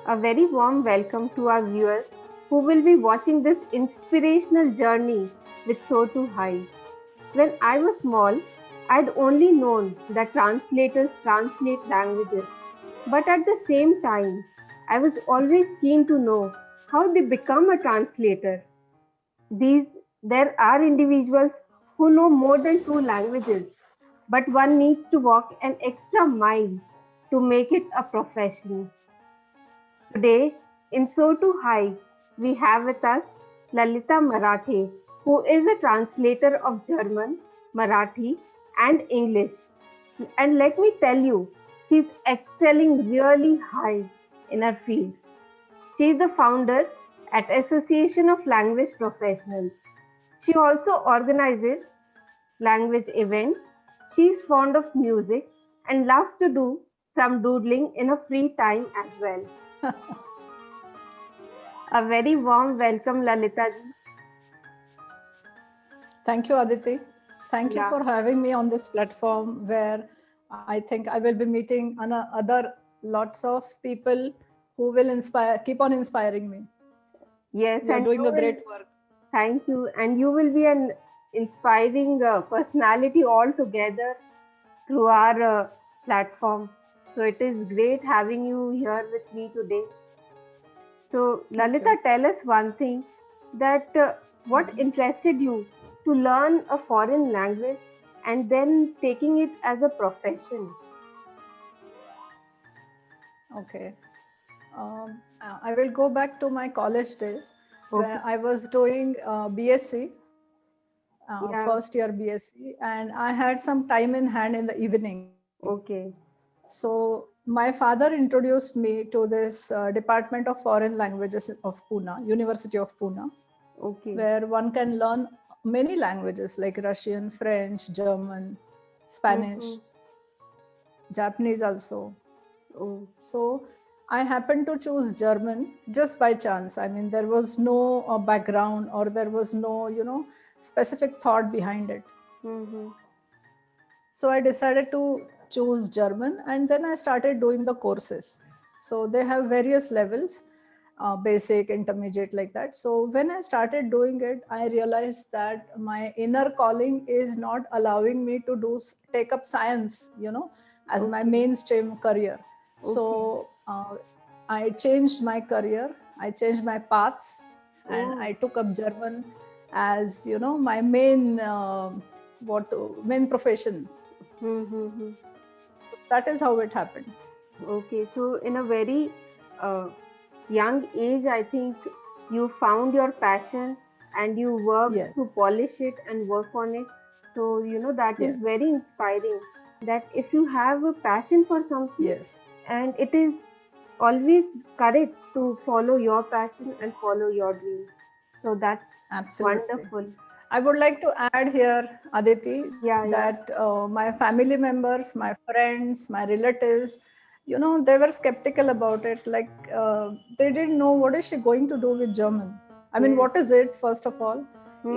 A very warm welcome to our viewers who will be watching this inspirational journey with So To High. When I was small, I'd only known that translators translate languages, but at the same time, I was always keen to know how they become a translator. These There are individuals who know more than two languages, but one needs to walk an extra mile to make it a profession. Today, in So To High, we have with us Lalita Marathe, who is a translator of German, Marathi, and English. And let me tell you, she's excelling really high in her field. She is the founder at Association of Language Professionals. She also organizes language events. She is fond of music and loves to do some doodling in her free time as well. A very warm welcome, Lalita ji. Thank you, Aditi. Thank you Yeah. for having me on this platform where I think I will be meeting other lots of people who will keep on inspiring me. Yes, You're and doing you a will. great work. Thank you, and you will be an inspiring personality altogether through our platform. So it is great having you here with me today. So Thank Lalita, you. tell us one thing that what Mhm. interested you to learn a foreign language and then taking it as a profession. Okay. I will go back to my college days Okay. where I was doing BSc, Yeah. first year BSc, and I had some time in hand in the evening. Okay. So my father introduced me to this Department of Foreign Languages of Pune, University of Pune, Okay. where one can learn many languages like Russian, French, German, Mm-hmm. Spanish, Japanese also. Oh. So I happened to choose German just by chance. I mean, there was no background or there was no, specific thought behind it. Mm-hmm. So I decided to choose German and then I started doing the courses. So they have various levels, basic, intermediate, like that. So when I started doing it, I realized that my inner calling is not allowing me to take up science, as my Okay. mainstream career. Okay. So I changed my career, I changed my paths, and Oh. I took up German as my main profession. Mm-hmm. So that is how it happened. Okay. So in a very uh, young age, I think you found your passion and you worked Yes, to polish it and work on it. So, that is yes, very inspiring that if you have a passion for something yes, and it is always correct to follow your passion and follow your dream. So that's absolutely. wonderful. I would like to add here, Aditi, Yeah, that yeah. my family members, my friends, my relatives, they were skeptical about it. Like, they didn't know what is she going to do with German. I mean, Yes. what is it, first of all?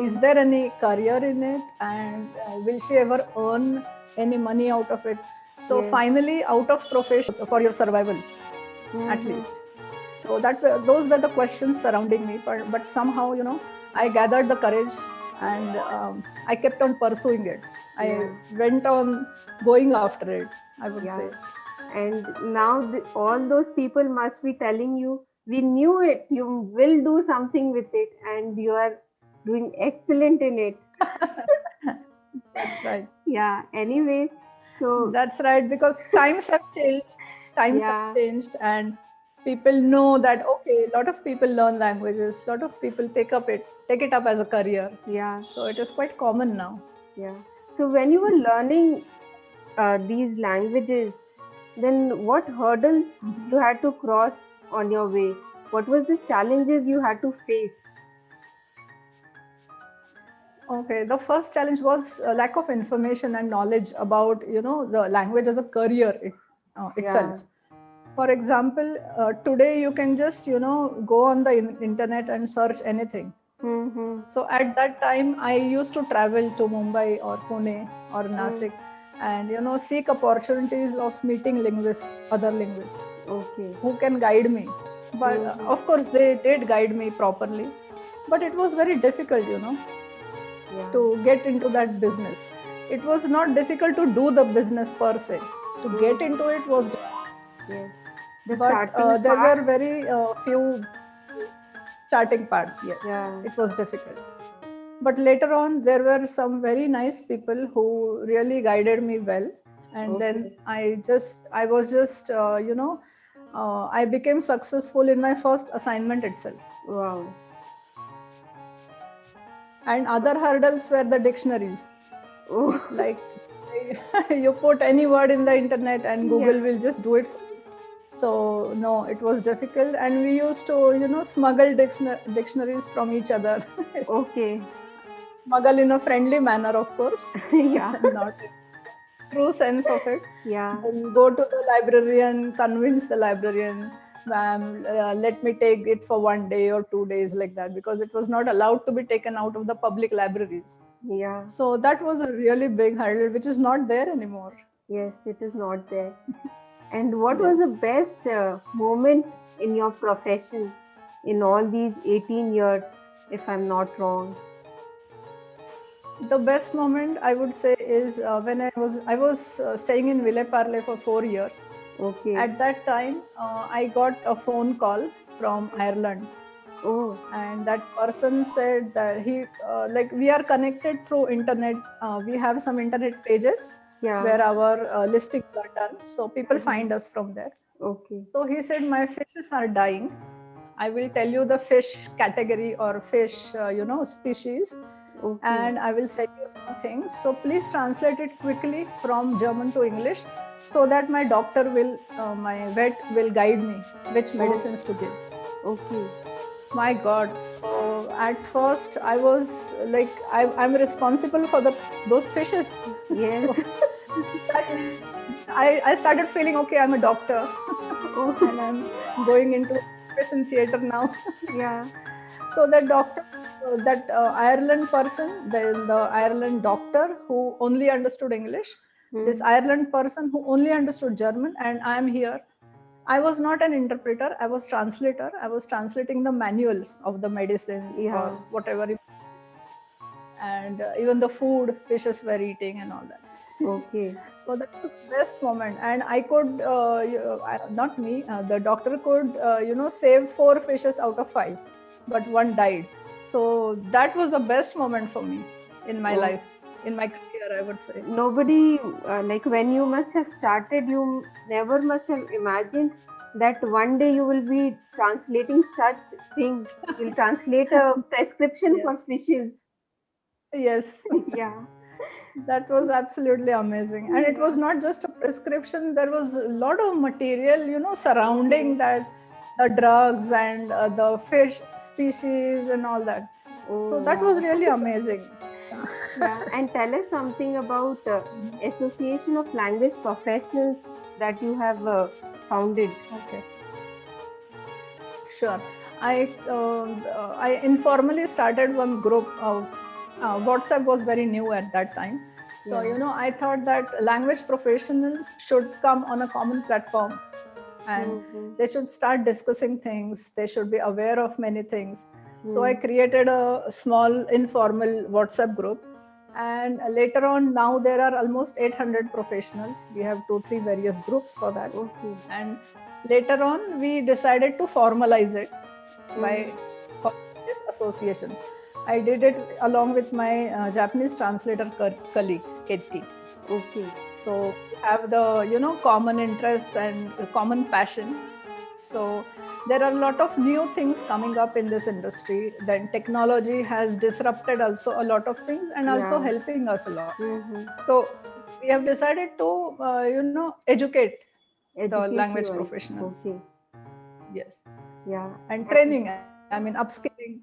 Is Mm-hmm. there any career in it? And will she ever earn any money out of it? So, Yes. finally, out of profession for your survival, at Mm-hmm. least. So those were the questions surrounding me. But somehow, I gathered the courage and I kept on pursuing it. I Yeah. went on going after it, I would say. Yeah. And now all those people must be telling you, we knew it, you will do something with it, and you are doing excellent in it. That's right. Yeah, anyways, so That's right. Because times have changed. Times have yeah, changed, and people know that okay, a lot of people learn languages. A lot of people take it up as a career. yeah, So it is quite common now. yeah. So when you were learning these languages, then what hurdles Mhm. you had to cross on your way? What was the challenges you had to face? Okay, the first challenge was lack of information and knowledge about the language as a career Yeah. itself. For example, today you can just go on the internet and search anything. Mm-hmm. So at that time, I used to travel to Mumbai or Pune or Mm. Nasik and seek opportunities of meeting linguists, other linguists Okay. who can guide me. But Mm-hmm. of course, they did guide me properly. But it was very difficult, Yeah. to get into that business. It was not difficult to do the business per se. To get Mm-hmm. into it was, Yes. The but starting there part. were very few starting parts. Yes, Yeah. it was difficult. But later on, there were some very nice people who really guided me well. And then Okay. I was just, I became successful in my first assignment itself. Wow. And other hurdles were the dictionaries. Oh. Like, you put any word in the internet and Yeah. Google will just do it for you. So no, it was difficult, and we used to, smuggle dictionaries from each other. Okay. Smuggle in a friendly manner, of course, Yeah. not in true sense of it. Yeah. Then go to the librarian, convince the librarian, ma'am, let me take it for 1 day or 2 days, like that, because it was not allowed to be taken out of the public libraries. Yeah. So that was a really big hurdle, which is not there anymore. Yes, it is not there. And what was the Yes. best moment in your profession in all these 18 years, if I'm not wrong? The best moment I would say is when I was staying in Ville Parle for 4 years. Okay. At that time, I got a phone call from Ireland, Oh, and that person said that like, we are connected through internet. We have some internet pages yeah. where our listings are done, so people Mhm. find us from there. Okay. So he said, my fishes are dying. I will tell you the fish category or fish, species, Okay. and I will send you some things. So please translate it quickly from German to English, so that my vet will guide me which Oh, medicines to give. okay. My God! So at first I was like, I'm responsible for those fishes. Yes. So that I started feeling, okay, I'm a doctor, Oh, and I'm going into operation theater now. yeah. So that doctor, that Ireland person, the Ireland doctor who only understood English, this Hmm. Ireland person who only understood German, and I am here. I was not an interpreter. I was translator. I was translating the manuals of the medicines or Yeah. whatever, and even the food fishes were eating and all that. Okay. So that was the best moment, and I could, not me, the doctor could, save 4 fishes out of 5, but one died. So that was the best moment for me in my Oh, life, in my career, I would say. nobody, like when you must have started, you never must have imagined that one day you will be translating such thing. You'll translate a prescription for Yes, fishes. yes. Yeah. That was absolutely amazing. And it was Yeah. not just a prescription, there was a lot of material, surrounding Okay. that, the drugs and the fish species and all that. So Oh, that was wow. really amazing. Yeah. And tell us something about Association of Language Professionals that you have founded. Okay, sure. I informally started one group. WhatsApp was very new at that time. So, Yeah. I thought that language professionals should come on a common platform, and Mm-hmm. they should start discussing things. They should be aware of many things. So I Hmm. created a small informal WhatsApp group. And later on, now there are almost 800 professionals. We have 2, 3 various groups for that. Okay. And later on, we decided to formalize it Mm. by forming this association. I did it along with my Japanese translator colleague, Ketki. Okay. So we have the, common interests and common passion. So there are a lot of new things coming up in this industry. Then technology has disrupted also a lot of things and also Yeah. helping us a lot. Mm-hmm. So we have decided to, educate the Education language wise. professionals. Okay. Yes. Yeah. And And, training, I mean, upskilling,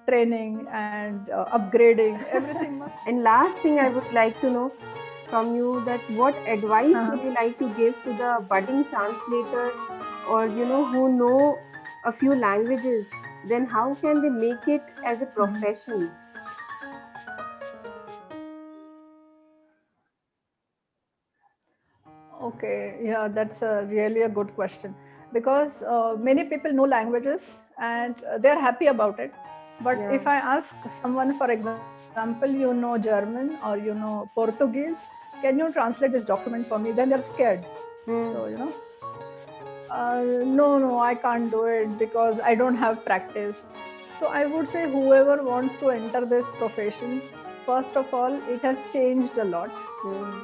training, and upgrading. Everything must. and last thing I would like to know from you that what advice Uh-huh. would you like to give to the budding translators or who know a few languages, then how can they make it as a Mhm. profession? Okay, yeah, that's a really a good question. because many people know languages and they're happy about it. But Yeah. if I ask someone, for example, you know German or you know Portuguese, can you translate this document for me? Then they're scared. Hmm. So, no, I can't do it because I don't have practice. So I would say whoever wants to enter this profession, first of all, it has changed a lot Hmm.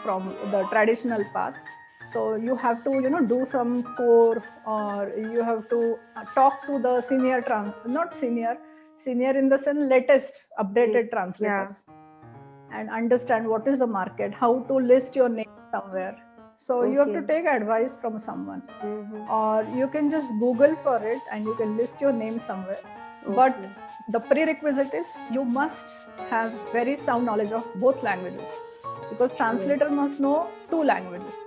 from the traditional path. So you have to, do some course, or you have to talk to the not senior in the sense latest updated Yeah. translators, and understand what is the market, how to list your name somewhere. So you have to Okay. take advice from someone, Mm-hmm. or you can just Google for it and you can list your name somewhere. But Okay. the prerequisite is you must have very sound knowledge of both languages, because Yes. translator must know two languages.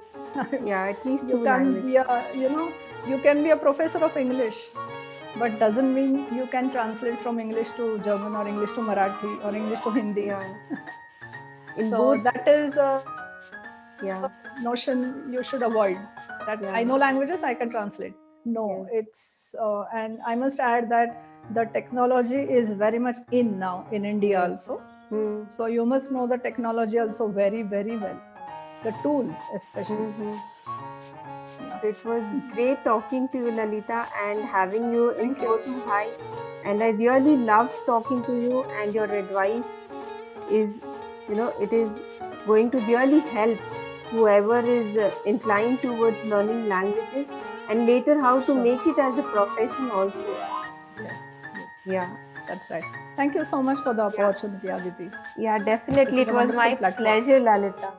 Yeah, at least You two can languages. be you can be a professor of English, but doesn't mean you can translate from English to German or English to Marathi or English to Hindi. Yeah. In So both. that is a Yeah. notion you should avoid, that Yeah. I know languages, I can translate. No, Yes. it's and I must add that the technology is very much in now in India Yes. also. Hmm. So you must know the technology also very, very well, the tools especially. Mm-hmm. Yeah. So it was great talking to you, Lalita, and having you in Thank So you. Too High. And I really loved talking to you, and your advice is, it is going to really help whoever is inclined towards learning languages, and later how to Sure. make it as a profession also. Yes. Yeah. That's right. Thank you so much for the Yeah. opportunity, Aditi. Yeah, This definitely. is It a was wonderful my platform. pleasure, Lalita.